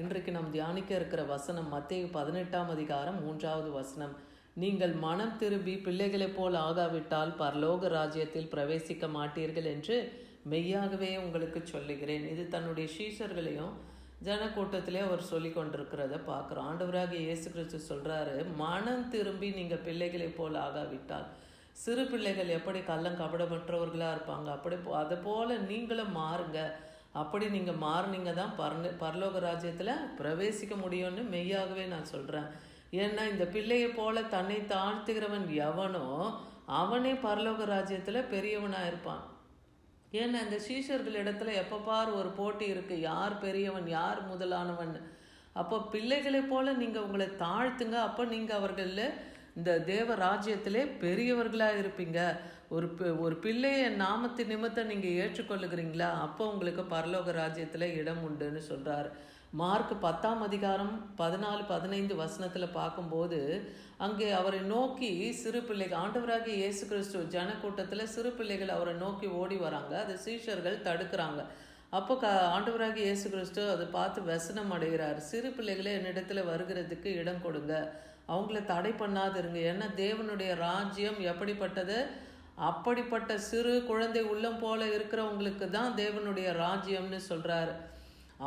இன்றைக்கு நாம் தியானிக்க இருக்கிற வசனம் மத்தேயு 18ஆம் அதிகாரம் 3வது வசனம். நீங்கள் மனம் திரும்பி பிள்ளைகளைப் போல் ஆகாவிட்டால் பரலோக ராஜ்யத்தில் பிரவேசிக்க மாட்டீர்கள் என்று மெய்யாகவே உங்களுக்கு சொல்லுகிறேன். இது தன்னுடைய சீஷர்களையும் ஜனக்கூட்டத்திலே அவர் சொல்லி கொண்டிருக்கிறத பார்க்குறோம். ஆண்டவராகிய இயேசு கிறிஸ்து சொல்கிறாரு, மனம் திரும்பி நீங்கள் பிள்ளைகளைப் போல் ஆகாவிட்டால், சிறு பிள்ளைகள் எப்படி கள்ளம் கபடமற்றவர்களாக இருப்பாங்க, அப்படி அதை போல் நீங்களும் மாறுங்க. அப்படி நீங்கள் மாறினீங்க தான் பரலோக ராஜ்யத்தில் பிரவேசிக்க முடியும்னு மெய்யாகவே நான் சொல்கிறேன். ஏன்னா இந்த பிள்ளையை போல தன்னை தாழ்த்துகிறவன் எவனோ அவனே பரலோக ராஜ்யத்தில் பெரியவனாக இருப்பான். ஏன்னா இந்த சீஷர்கள் இடத்துல எப்போ பார் ஒரு போட்டி இருக்குது, யார் பெரியவன் யார் முதலானவன். அப்போ பிள்ளைகளை போல நீங்கள் உங்களை தாழ்த்துங்க, அப்போ நீங்கள் அவர்களில் இந்த தேவ ராஜ்யத்திலே பெரியவர்களாக இருப்பீங்க. ஒரு பிள்ளையை நாமத்தின் நிமித்தம் நீங்கள் ஏற்றுக்கொள்ளுகிறீங்களா, அப்போ உங்களுக்கு பரலோக ராஜ்யத்தில் இடம் உண்டுன்னு சொல்கிறார். மார்க் 10ஆம் அதிகாரம் 14-15 வசனத்தில் பார்க்கும்போது அங்கே அவரை நோக்கி சிறு பிள்ளைகள், ஆண்டவராகிய இயேசு கிறிஸ்து ஜனக்கூட்டத்தில் சிறு பிள்ளைகள் அவரை நோக்கி ஓடி வராங்க. அதை சீஷர்கள் தடுக்கிறாங்க. அப்போ ஆண்டவராகிய இயேசு கிறிஸ்து அதை பார்த்து வசனம் அடைகிறார். சிறு பிள்ளைகளை என்னிடத்துல வருகிறதுக்கு இடம் கொடுங்க, அவங்கள தடை பண்ணாதிருங்க. ஏன்னா தேவனுடைய ராஜ்யம் எப்படிப்பட்டது, அப்படிப்பட்ட சிறு குழந்தை உள்ளம் போல இருக்கிறவங்களுக்கு தான் தேவனுடைய ராஜ்யம்னு சொல்கிறாரு.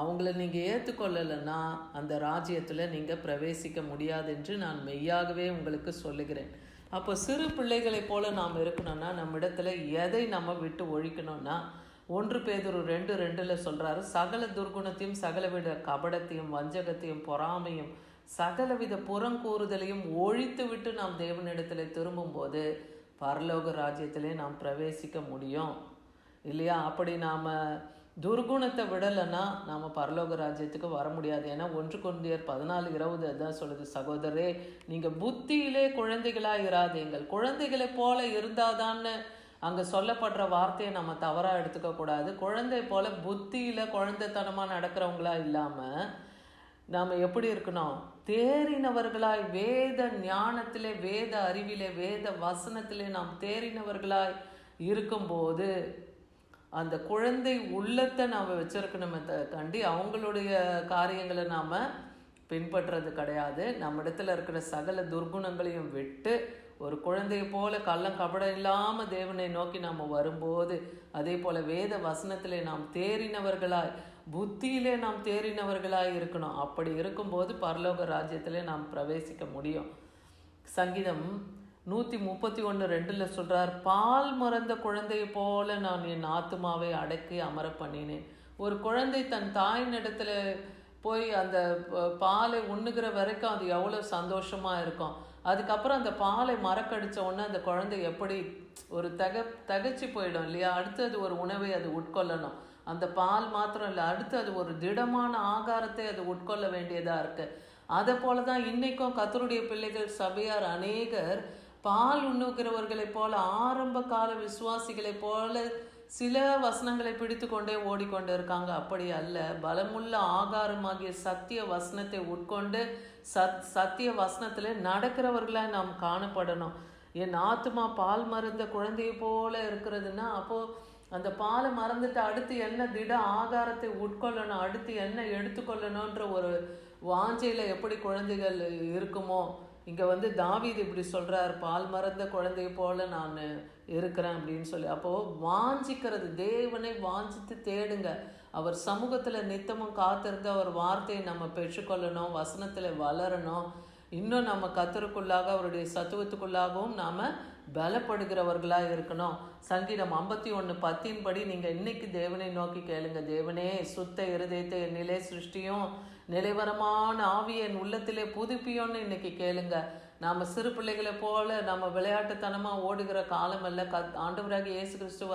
அவங்கள நீங்கள் ஏற்றுக்கொள்ளலைன்னா அந்த ராஜ்யத்தில் நீங்கள் பிரவேசிக்க முடியாது என்று நான் மெய்யாகவே உங்களுக்கு சொல்லுகிறேன். அப்போ சிறு பிள்ளைகளை போல நாம் இருக்கணும்னா நம்மிடத்துல எதை நம்ம விட்டு ஒழிக்கணும்னா 1 பேதுரு 2:2 சொல்கிறாரு, சகல துர்குணத்தையும் சகலவித கபடத்தையும் வஞ்சகத்தையும் பொறாமையும் சகலவித புறங்கூறுதலையும் ஒழித்து விட்டு நாம் தேவனிடத்தில் திரும்பும்போது பரலோக ராஜ்யத்திலே நாம் பிரவேசிக்க முடியும் இல்லையா? அப்படி நாம் துர்குணத்தை விடலைன்னா நாம் பரலோக ராஜ்யத்துக்கு வர முடியாது. ஏன்னா 1 கொரிந்தியர் 14:20 தான் சொல்லுது, சகோதரரே நீங்கள் புத்தியிலே குழந்தைகளாக இராதீங்கள். குழந்தைகளை போல இருந்தாதான்னு அங்கே சொல்லப்படுற வார்த்தையை நம்ம தவறாக எடுத்துக்கக்கூடாது. குழந்தை போல புத்தியில் குழந்தைத்தனமாக நடக்கிறவங்களா இல்லாமல் நாம் எப்படி இருக்கணும், தேறினவர்களாய் வேத ஞானத்திலே வேத அறிவிலே வேத வசனத்திலே நாம் தேறினவர்களாய் இருக்கும்போது அந்த குழந்தை உள்ளத்தை நாம் வச்சிருக்கணுமே கண்டி அவங்களுடைய காரியங்களை நாம் பின்பற்றுறது கிடையாது. நம்ம இடத்துல இருக்கிற சகல துர்குணங்களையும் விட்டு ஒரு குழந்தையை போல கள்ளம் கபடம் இல்லாமல் தேவனை நோக்கி நாம் வரும்போது, அதே போல் வேத வசனத்திலே நாம் தேறினவர்களாய் புத்தியிலே நாம் தேறினவர்களாய் இருக்கணும். அப்படி இருக்கும்போது பரலோக ராஜ்யத்திலே நாம் பிரவேசிக்க முடியும். சங்கீதம் 131:2 சொல்கிறார், பால் மறந்த குழந்தையை போல நான் என் ஆத்துமாவை அடக்கி அமர பண்ணினேன். ஒரு குழந்தை தன் தாயின் இடத்துல போய் அந்த பாலை உண்ணுகிற வரைக்கும் அது எவ்வளோ சந்தோஷமாக இருக்கும். அதுக்கப்புறம் அந்த பாலை மறக்கடித்த உடனே அந்த குழந்தை எப்படி ஒரு தகச்சு போயிடும் இல்லையா? அடுத்து அது ஒரு உணவை அது உட்கொள்ளணும். அந்த பால் மாத்திரம் இல்லை, அடுத்து அது ஒரு திடமான ஆகாரத்தை அது உட்கொள்ள வேண்டியதாக இருக்குது. அதை போல தான் இன்றைக்கும் கர்த்தருடைய பிள்ளைகள் சபையார் அநேகர் பால் உண்ணுகிறவர்களைப் போல ஆரம்ப கால விசுவாசிகளைப் போல சில வசனங்களை பிடித்து கொண்டே ஓடிக்கொண்டு இருக்காங்க. அப்படி அல்ல, பலமுள்ள ஆகாரமாகிய சத்திய வசனத்தை உட்கொண்டு சத்திய வசனத்தில் நடக்கிறவர்களாக நாம் காணப்படணும். என் ஆத்துமா பால் மறந்த குழந்தையை போல இருக்கிறதுனா, அப்போது அந்த பாலை மறந்துட்டு அடுத்து என்ன திட ஆகாரத்தை உட்கொள்ளணும், அடுத்து என்ன எடுத்துக்கொள்ளணுன்ற ஒரு வாஞ்சையில் எப்படி குழந்தைகள் இருக்குமோ, இங்கே தாவீது இப்படி சொல்கிறார், பால் மறந்த குழந்தையை போல நான் இருக்கிறேன் அப்படின்னு சொல்லி. அப்போது வாஞ்சிக்கிறது, தேவனை வாஞ்சித்து தேடுங்க. அவர் சமூகத்தில் நித்தமும் காத்திருந்து அவர் வார்த்தையை நம்ம பெற்றுக்கொள்ளணும், வசனத்தில் வளரணும். இன்னும் நம்ம கர்த்தருக்குள்ளாக அவருடைய சத்துவத்துக்குள்ளாகவும் நாம் பலப்படுகிறவர்களாக இருக்கணும். சங்கீதம் 51:10 படி நீங்கள் இன்னைக்கு தேவனை நோக்கி கேளுங்க, தேவனே சுத்த இருதயத்தை நிலை சிருஷ்டியும் நிலைவரமான ஆவியை என் உள்ளத்திலே புதுப்பியோன்னு இன்னைக்கு கேளுங்க. நாம் சிறு பிள்ளைகளை போல நம்ம விளையாட்டுத்தனமாக ஓடுகிற காலம் அல்ல. ஆண்டவராகிய இயேசு கிறிஸ்து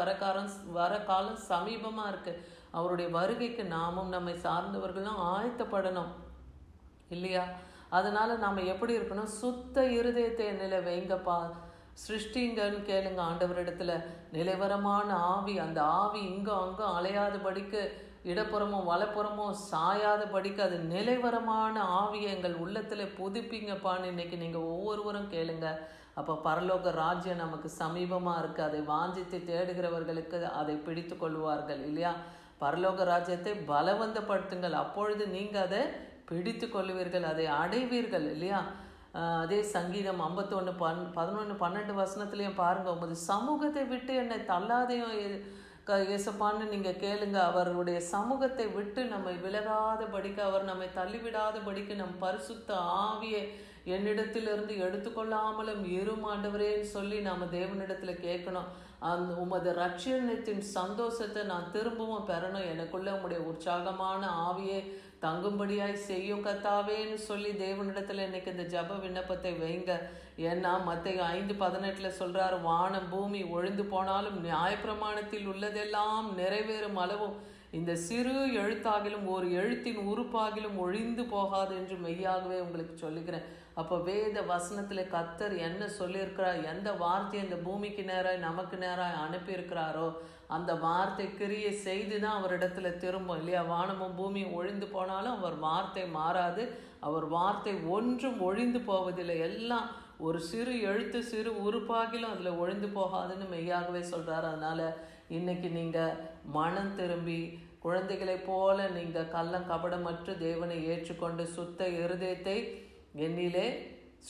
வர காலம் சமீபமாக இருக்குது. அவருடைய வருகைக்கு நாமும் நம்மை சார்ந்தவர்களும் ஆயத்தப்படணும் இல்லையா? அதனால் நாம் எப்படி இருக்கணும், சுத்த இருதயத்தை நிலை வைங்கப்பா, சிருஷ்டிங்கன்னு கேளுங்க ஆண்டவரிடத்துல. நிலைவரமான ஆவி, அந்த ஆவி இங்கும் அங்கும் அலையாதபடிக்கு, இடப்புறமும் வலப்புறமும் சாயாதபடிக்கு அது நிலைவரமான ஆவியை எங்கள் உள்ளத்தில் புதுப்பிங்கப்பான்னு இன்னைக்கு நீங்கள் ஒவ்வொருவரும் கேளுங்க. அப்போ பரலோக ராஜ்யம் நமக்கு சமீபமாக இருக்குது. அதை வாஞ்சித்து தேடுகிறவர்களுக்கு அதை பிடித்து கொள்வார்கள் இல்லையா? பரலோக ராஜ்யத்தை பலவந்தப்படுத்துங்கள், அப்பொழுது நீங்கள் அதை பிடித்து கொள்ளுவீர்கள், அதை அடைவீர்கள் இல்லையா. அதே சங்கீதம் 51:11 12 வசனத்துலேயும் பாருங்கள், உமது சமூகத்தை விட்டு என்னை தள்ளாதையும் இயேசப்பான்னு நீங்கள் கேளுங்க. அவருடைய சமூகத்தை விட்டு நம்மை விலகாதபடிக்கு, அவர் நம்மை தள்ளிவிடாதபடிக்கு நம் பரிசுத்த ஆவியை என்னிடத்திலிருந்து எடுத்துக்கொள்ளாமலும் ஆண்டவரேன்னு சொல்லி நாம் தேவனிடத்தில் கேட்கணும். உமது ரட்சணத்தின் சந்தோஷத்தை நான் திரும்பவும் பெறணும், எனக்குள்ள உம்முடைய உற்சாகமான ஆவியை தங்கும்படியாய் செய்யும் கத்தாவேன்னு சொல்லி தேவனிடத்தில் இன்னைக்கு இந்த ஜப விண்ணப்பத்தை வைங்க. ஏன்னா மத்தேயு 5:18 சொல்றாரு, வானம் பூமி ஒழிந்து போனாலும் நியாயப்பிரமாணத்தில் உள்ளதெல்லாம் நிறைவேறும் அளவும் இந்த சிறு எழுத்தாகிலும் ஒரு எழுத்தின் உறுப்பாகிலும் ஒழிந்து போகாது என்று மெய்யாகவே உங்களுக்கு சொல்லுகிறேன். அப்போ வேத வசனத்தில் கர்த்தர் என்ன சொல்லியிருக்கிறார், எந்த வார்த்தையை இந்த பூமிக்கு நேராக நமக்கு நேராக அனுப்பியிருக்கிறாரோ அந்த வார்த்தை கிரியை செய்து தான் அவரிடத்துல திரும்பும் இல்லையா. வானமும் பூமியும் ஒழிந்து போனாலும் அவர் வார்த்தை மாறாது, அவர் வார்த்தை ஒன்றும் ஒழிந்து போவதில்லை. எல்லாம் ஒரு சிறு எழுத்து சிறு உறுப்பாகிலும் அதில் ஒழிந்து போகாதுன்னு மெய்யாகவே சொல்கிறார். அதனால் இன்னைக்கு நீங்கள் மனம் திரும்பி குழந்தைகளைப் போல நீங்கள் கள்ளம் கபடமற்று தேவனை ஏற்றுக்கொண்டு சுத்த இருதயத்தை என்னிலே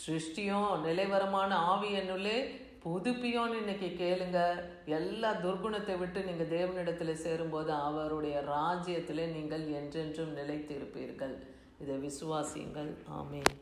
சிருஷ்டியும் நிலைவரமான ஆவி என்னுள்ளே புதுப்பியோன்னு இன்னைக்கு கேளுங்க. எல்லா துர்குணத்தை விட்டு நீங்கள் தேவனிடத்தில் சேரும்போது அவருடைய ராஜ்யத்திலே நீங்கள் என்றென்றும் நிலைத்து இருப்பீர்கள். இதை விசுவாசியுங்கள். ஆமென்.